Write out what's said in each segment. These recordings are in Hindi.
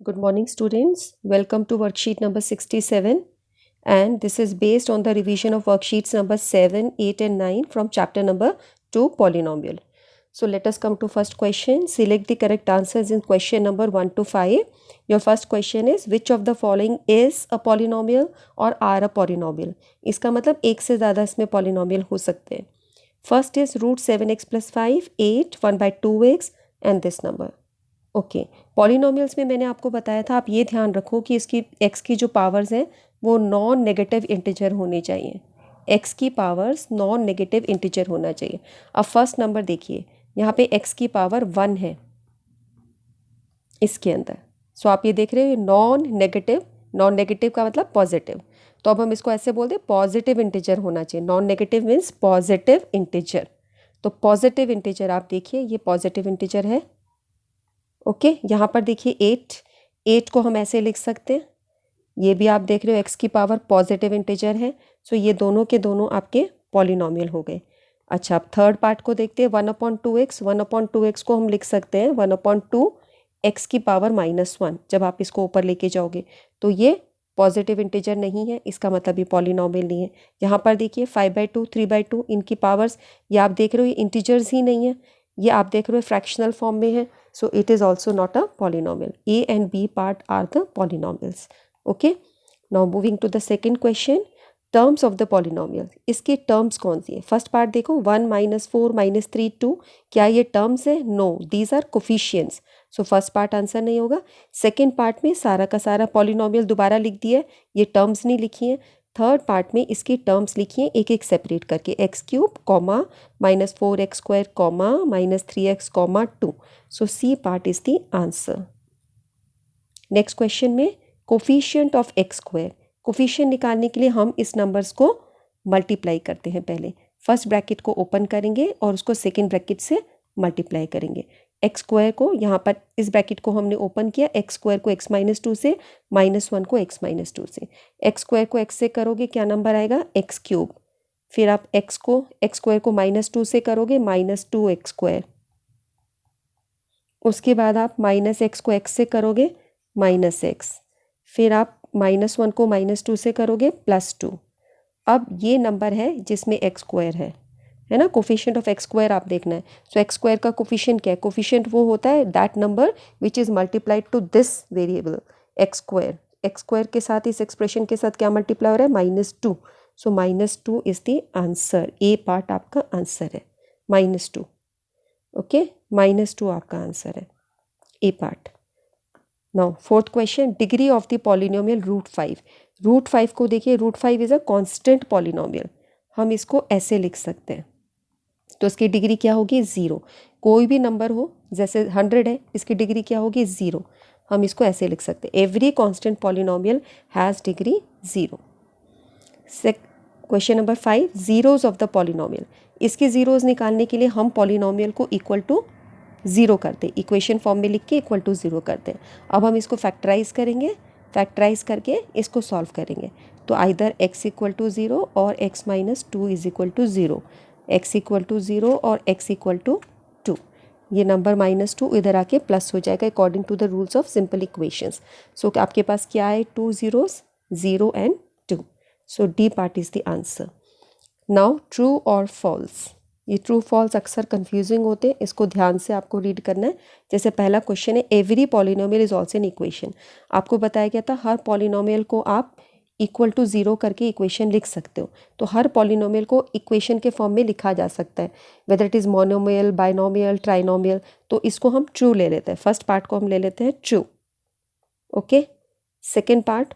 Good morning, students. Welcome to worksheet number 67, and this is based on the revision of worksheets number 7, 8 and 9 from chapter number 2, polynomial. So let us come to first question. Select the correct answers in question number 1 to 5. Your first question is, which of the following is a polynomial or are a polynomial? इसका मतलब एक से ज़्यादा इसमें polynomial हो सकते हैं. First is root 7x plus 5, 8, 1 by 2x and this number. Okay polynomials में मैंने आपको बताया था, आप ये ध्यान रखो कि इसकी एक्स की जो पावर्स हैं वो नॉन नेगेटिव इंटीजर होने चाहिए. एक्स की पावर्स नॉन नेगेटिव इंटीजर होना चाहिए. अब फर्स्ट नंबर देखिए, यहाँ पे एक्स की पावर 1 है इसके अंदर. सो आप ये देख रहे हो नॉन नेगेटिव. नॉन नेगेटिव का मतलब पॉजिटिव. तो अब हम इसको ऐसे बोलते हैं पॉजिटिव इंटीजर होना चाहिए. Non negative means positive integer. तो पॉजिटिव इंटीजर आप देखिए, ये पॉजिटिव इंटीजर है. ओके यहाँ पर देखिए 8 को हम ऐसे लिख सकते हैं. ये भी आप देख रहे हो एक्स की पावर पॉजिटिव इंटीजर है. सो ये दोनों के दोनों आपके पॉलिनोमियल हो गए. अच्छा अब थर्ड पार्ट को देखते हैं. 1/2x. 1/2x को हम लिख सकते हैं 1/2 एक्स की पावर -1. जब आप इसको ऊपर लेके जाओगे तो ये पॉजिटिव इंटीजर नहीं है, इसका मतलब ये पॉलिनोमियल नहीं है. यहाँ पर देखिए 5/2, 3/2 इनकी पावर्स ये आप देख रहे हो ये इंटीजर्स ही नहीं है, ये आप देख रहे हो फ्रैक्शनल फॉर्म में है. So it is also not a polynomial. A and B part are the polynomials. Okay. Now moving to the second question. Terms of the polynomial. इसके terms कौन सी है? First part देखो 1 -4 -3 2. क्या ये terms है? No. These are coefficients. So first part answer नहीं होगा. Second part में सारा का सारा polynomial दोबारा लिख दिया है, ये terms नहीं लिखी हैं. थर्ड पार्ट में इसकी टर्म्स लिखिए एक एक सेपरेट करके. x³ comma -4x² comma -3x comma 2. So c part is the answer. Next question में कोफिशिएंट ऑफ x². कोफिशिएंट निकालने के लिए हम इस नंबर्स को मल्टीप्लाई करते हैं. पहले फर्स्ट ब्रैकेट को ओपन करेंगे और उसको सेकेंड ब्रैकेट से मल्टीप्लाई करेंगे. x² को यहाँ पर इस ब्रैकेट को हमने ओपन किया, x² को x-2 से, -1 को x-2 से. x² को x से करोगे क्या नंबर आएगा? x³. फिर आप x² को -2 से करोगे -2x². उसके बाद आप -x को x से करोगे -x. फिर आप -1 को -2 से करोगे +2. अब ये नंबर है जिसमें x² है ना. कोफिशिएंट ऑफ x² आप देखना है. सो x² का कोफिशिएंट क्या है? कोफिशिएंट वो होता है that number which is multiplied to this variable x². x² के साथ इस एक्सप्रेशन के साथ क्या मल्टीप्लाई हो रहा है? -2. So -2 is the answer. A part आपका आंसर है -2. ओके -2 आपका आंसर है a part. Now fourth question. Degree of the polynomial √5. √5 को देखिए, √5 इज़ अ कांस्टेंट पॉलिनोमियल. हम इसको ऐसे लिख सकते हैं. तो इसकी डिग्री क्या होगी? 0. कोई भी नंबर हो, जैसे 100 है, इसकी डिग्री क्या होगी? 0. हम इसको ऐसे लिख सकते हैं. Every constant polynomial has degree 0. Question number 5. Zeros of the polynomial. इसके जीरोज निकालने के लिए हम पॉलिनोमियल को इक्वल टू 0 करते हैं. इक्वेशन फॉर्म में लिख के इक्वल टू 0 करते हैं. अब हम इसको फैक्टराइज करेंगे. फैक्टराइज करके इसको सॉल्व करेंगे. तो आइदर x = 0 और x - 2 = 0. x = 0 और x = 2. ये नंबर -2 इधर आके प्लस हो जाएगा according to the rules of simple equations. So आपके पास क्या है? 2 zeros, 0 and 2. So d part is the answer. Now true और फॉल्स. ये ट्रू फॉल्स अक्सर कंफ्यूजिंग होते हैं, इसको ध्यान से आपको रीड करना है. जैसे पहला क्वेश्चन है every polynomial is also an equation. आपको बताया गया था हर पॉलिनोमियल को आप इक्वल टू 0 करके इक्वेशन लिख सकते हो. तो हर पॉलिनोमियल को इक्वेशन के फॉर्म में लिखा जा सकता है, whether it is monomial, binomial, trinomial. तो इसको हम ट्रू ले लेते हैं. फर्स्ट पार्ट को हम ले लेते हैं true. Okay. Second part,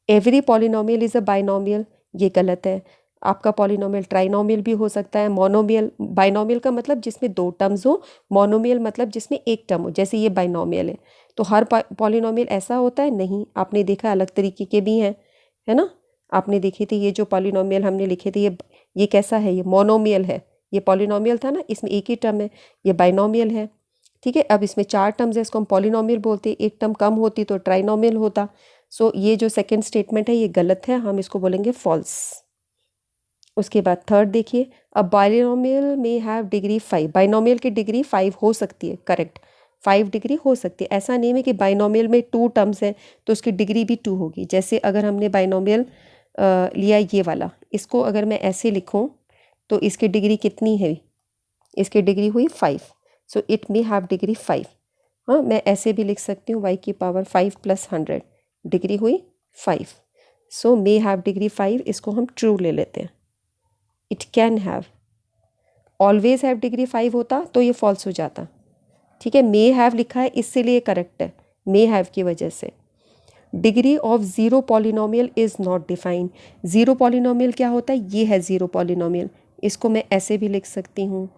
every polynomial is a binomial. ये गलत है. आपका पॉलिनोमियल ट्राइनोमियल भी हो सकता है. मोनोमियल, बाइनोमियल का मतलब जिसमें 2 टर्म्स हो, मोनोमियल मतलब जिसमें 1 टर्म हो, जैसे ये बाइनोमियल है. तो हर पॉलिनोमियल ऐसा होता है? नहीं. आपने देखा अलग तरीके के भी हैं, है ना. आपने देखे थे ये जो पॉलिनोमियल हमने लिखे थे, ये कैसा है? ये मोनोमियल है. ये पॉलिनोमियल था ना, इसमें एक ही टर्म है. ये बाइनोमियल है. ठीक है. अब इसमें 4 टर्म्स है, इसको हम पॉलिनोमियल बोलते हैं. 1 टर्म कम होती तो ट्राइनोमियल होता. सो ये जो सेकेंड स्टेटमेंट है ये गलत है, हम इसको बोलेंगे फॉल्स. उसके बाद थर्ड देखिए, अब बाइनोमियल में हैव डिग्री 5. बाइनोमियल की डिग्री 5 हो सकती है, करेक्ट. 5 डिग्री हो सकती है। ऐसा नहीं है कि बाइनोमियल में 2 टर्म्स हैं तो उसकी डिग्री भी 2 होगी। जैसे अगर हमने बाइनोमियल लिया ये वाला, इसको अगर मैं ऐसे लिखूं तो इसकी डिग्री कितनी है? इसकी डिग्री हुई 5, so it may have degree 5। हाँ, मैं ऐसे भी लिख सकती हूँ y की पावर 5 + 100, डिग्री हुई 5, सो मे हैव डिग्री 5। इसको हम ट्रू ले लेते हैं। It can have, always have degree 5 होता तो ये फॉल्स हो जाता। ठीक है, मे हैव लिखा है इसीलिए करेक्ट है, मे हैव की वजह से। Degree of zero polynomial is not defined. Zero polynomial क्या होता है? ये है ज़ीरो पॉलिनोमियल। इसको मैं ऐसे भी लिख सकती हूँ,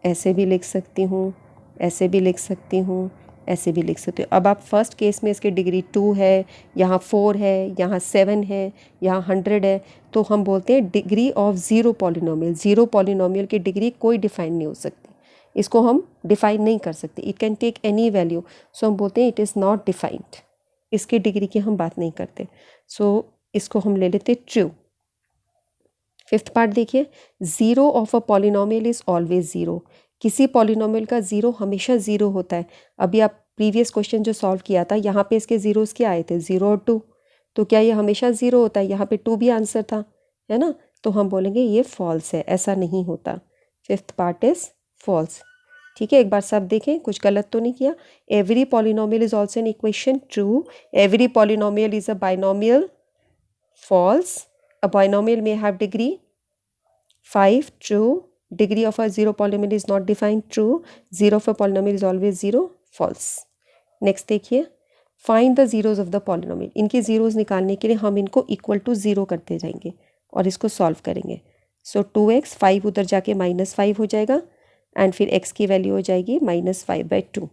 ऐसे भी लिख सकती हूँ, ऐसे भी लिख सकती हूँ, ऐसे भी लिख सकती हूँ। अब आप फर्स्ट केस में इसकी डिग्री 2 है, यहाँ 4 है, यहाँ 7 है, यहाँ 100 है, तो हम बोलते हैं degree of zero polynomial. Zero polynomial की डिग्री कोई डिफाइन नहीं हो सकती, इसको हम डिफाइन नहीं कर सकते। It can take any value, so हम बोलते हैं इट इज़ नॉट डिफाइंड। इसकी डिग्री की हम बात नहीं करते, सो इसको हम ले लेते ट्रू। फिफ्थ पार्ट देखिए, zero of a polynomial is always zero. किसी पॉलिनोमियल का ज़ीरो हमेशा ज़ीरो होता है। अभी आप प्रीवियस क्वेश्चन जो सॉल्व किया था, यहाँ पे इसके ज़ीरोज़ क्या आए थे? 0 और 2। तो क्या ये हमेशा ज़ीरो होता है? यहाँ पे 2 भी आंसर था, है ना? तो हम बोलेंगे ये फॉल्स है, ऐसा नहीं होता। Fifth part is false. ठीक है, एक बार सब देखें, कुछ गलत तो नहीं किया। Every polynomial is also an equation, true. Every polynomial is a binomial, false. A binomial may have degree 5, true. Degree of a zero polynomial is not defined, true. Zero of a polynomial is always 0, false. Next देखिए, find the zeros of the polynomial. इनके zeros निकालने के लिए हम इनको equal to 0 करते जाएंगे और इसको solve करेंगे। So 2x, 5 उधर जाके -5 हो जाएगा एंड फिर x की वैल्यू हो जाएगी -5/2,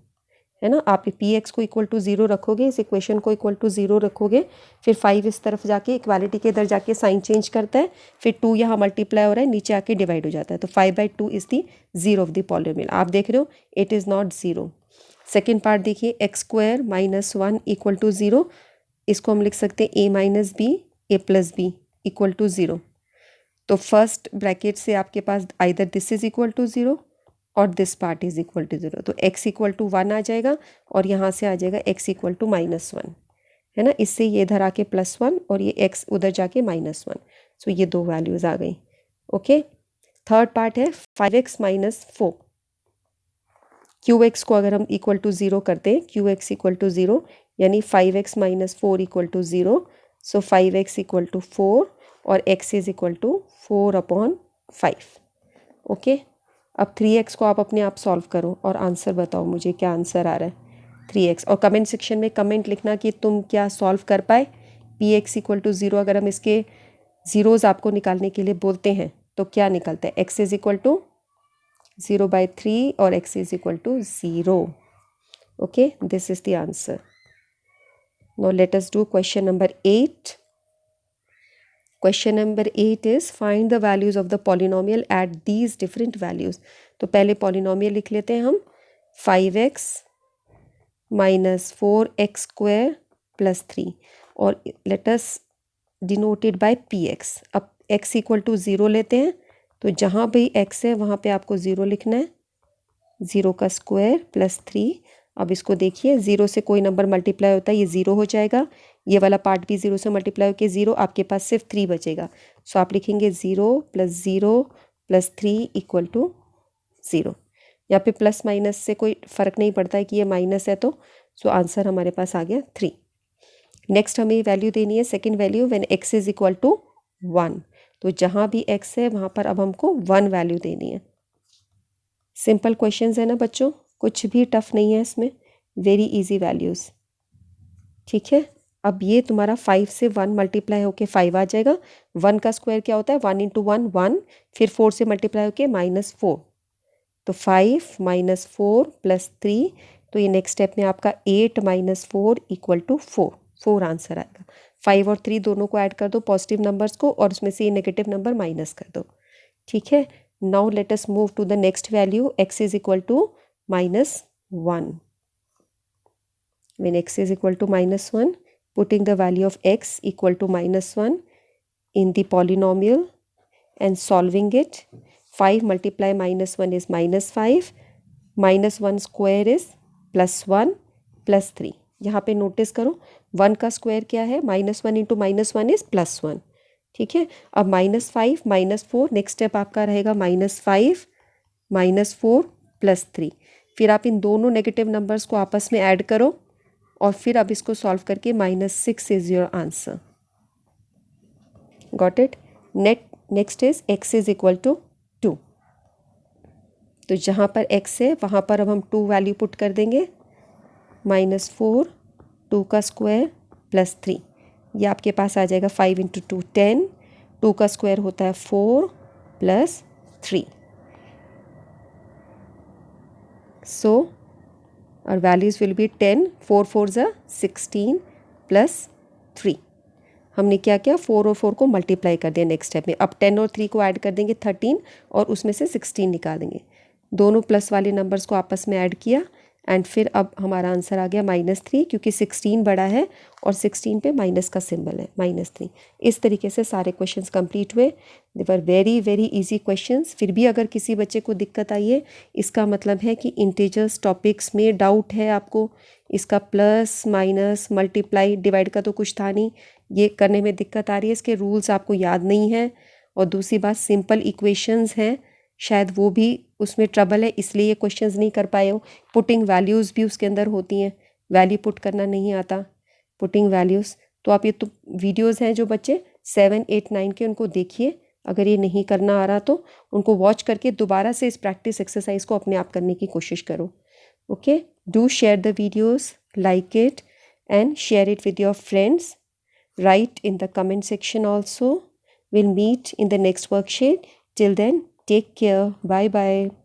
है ना? आप पी एक्स को इक्वल टू 0 रखोगे, इस इक्वेशन को इक्वल टू 0 रखोगे, फिर 5 इस तरफ जाके इक्वालिटी के इधर जाके साइन चेंज करता है, फिर 2 यहाँ मल्टीप्लाई हो रहा है, नीचे आके डिवाइड हो जाता है, तो 5/2 is the zero of the polynomial. आप देख रहे हो, it is not zero. Second part देखिए, x² - 1 इक्वल टू 0। इसको हम लिख सकते हैं a - b, a + b equal to 0। तो फर्स्ट ब्रैकेट से आपके पास either this is equal to 0 और this part is equal to 0, तो x इक्वल टू 1 आ जाएगा और यहाँ से आ जाएगा x इक्वल टू -1, है ना? इससे ये इधर आके +1 और ये x उधर जाके -1, सो ये दो वैल्यूज़ आ गई। ओके, थर्ड पार्ट है 5x - 4। qx को अगर हम इक्वल टू 0 करते हैं, qx इक्वल टू 0 यानी 5x - 4 equal to 0, so 5x equal to 4 और x is equal to 4/5। Okay, अब 3x को आप अपने आप सॉल्व करो और आंसर बताओ मुझे क्या आंसर आ रहा है 3x। और कमेंट सेक्शन में कमेंट लिखना कि तुम क्या सॉल्व कर पाए। px इक्वल टू 0, अगर हम इसके ज़ीरोज़ आपको निकालने के लिए बोलते हैं तो क्या निकलता है? x इज इक्वल टू 0/3 और x is equal to 0। Okay, this is the answer. Now let us do question number 8। Question number 8 is find the values of the polynomial at these different values. तो पहले पॉलिनोमियल लिख लेते हैं हम, 5x - 4x² + 3 और let us denoted by px। अब x इक्वल टू 0 लेते हैं, तो जहाँ भी x है वहाँ पे आपको 0 लिखना है, 0 का स्क्वायर + 3। अब इसको देखिए, 0 से कोई नंबर मल्टीप्लाई होता है, ये 0 हो जाएगा, ये वाला पार्ट भी 0 से मल्टीप्लाई होकर 0, आपके पास सिर्फ 3 बचेगा। सो आप लिखेंगे 0 + 0 + 3 इक्वल टू 0। यहाँ पे प्लस माइनस से कोई फ़र्क नहीं पड़ता है कि ये माइनस है, तो सो आंसर हमारे पास आ गया 3। नेक्स्ट हमें वैल्यू देनी है second value, when x is equal to 1। तो जहाँ भी x है वहाँ पर अब हमको 1 वैल्यू देनी है। सिंपल क्वेश्चंस है ना बच्चों, कुछ भी टफ नहीं है इसमें, वेरी इजी वैल्यूज़। ठीक है, अब ये तुम्हारा 5 से 1 मल्टीप्लाई होके 5 आ जाएगा। 1 का स्क्वायर क्या होता है? 1 × 1 1, फिर 4 से मल्टीप्लाई होके -4, तो 5 - 4 + 3, तो ये नेक्स्ट स्टेप में आपका 8 - 4 इक्वल टू 4, 4 आंसर आएगा। 5 और 3 दोनों को ऐड कर दो पॉजिटिव नंबर्स को और उसमें से ये नेगेटिव नंबर माइनस कर दो। ठीक है, now let us move to the next value, x is equal to -1। When x is equal to -1, putting the value of x equal to -1 in the polynomial and solving it. 5 multiply -1 is -5, -1 square is +1 +3। यहाँ पे नोटिस करो 1 का स्क्वायर क्या है, -1 इंटू -1 इज़ +1। ठीक है, अब -5 -4, नेक्स्ट स्टेप आपका रहेगा -5 -4 +3। फिर आप इन दोनों नेगेटिव नंबर्स को आपस में ऐड करो और फिर अब इसको सॉल्व करके -6 is your answer. Got it. Next is x is equal to 2। तो जहाँ पर x है वहाँ पर अब हम 2 वैल्यू पुट कर देंगे, -4 2 का स्क्वायर +3। ये आपके पास आ जाएगा 5 इंटू 2 10, 2 का स्क्वायर होता है 4 +3। सो और वैल्यूज़ विल बी 10, 4 4 ज़ा 16 +3। हमने क्या किया, 4 और 4 को मल्टीप्लाई कर दिया नेक्स्ट स्टेप में। अब 10 और 3 को ऐड कर देंगे 13 और उसमें से 16 निकाल देंगे। दोनों प्लस वाले नंबर्स को आपस में ऐड किया एंड फिर अब हमारा आंसर आ गया -3, क्योंकि 16 बड़ा है और 16 पे माइनस का सिंबल है, -3। इस तरीके से सारे क्वेश्चंस कंप्लीट हुए। They were very very easy questions. फिर भी अगर किसी बच्चे को दिक्कत आई है, इसका मतलब है कि इंटीजर्स टॉपिक्स में डाउट है आपको। इसका प्लस माइनस मल्टीप्लाई डिवाइड का तो कुछ था नहीं, ये करने में दिक्कत आ रही है, इसके रूल्स आपको याद नहीं है। और दूसरी बात, सिंपल इक्वेशंस हैं, शायद वो भी उसमें ट्रबल है, इसलिए ये क्वेश्चंस नहीं कर पाए हो। पुटिंग वैल्यूज़ भी उसके अंदर होती हैं, वैल्यू पुट करना नहीं आता, पुटिंग वैल्यूज़। तो आप ये तो वीडियोज़ हैं जो बच्चे 7 8 9 के, उनको देखिए। अगर ये नहीं करना आ रहा तो उनको वॉच करके दोबारा से इस प्रैक्टिस एक्सरसाइज को अपने आप करने की कोशिश करो। Okay, do share the videos, like it and share it with your friends. Write in the comment section also. We'll meet in the next worksheet. Till then, take care. Bye bye.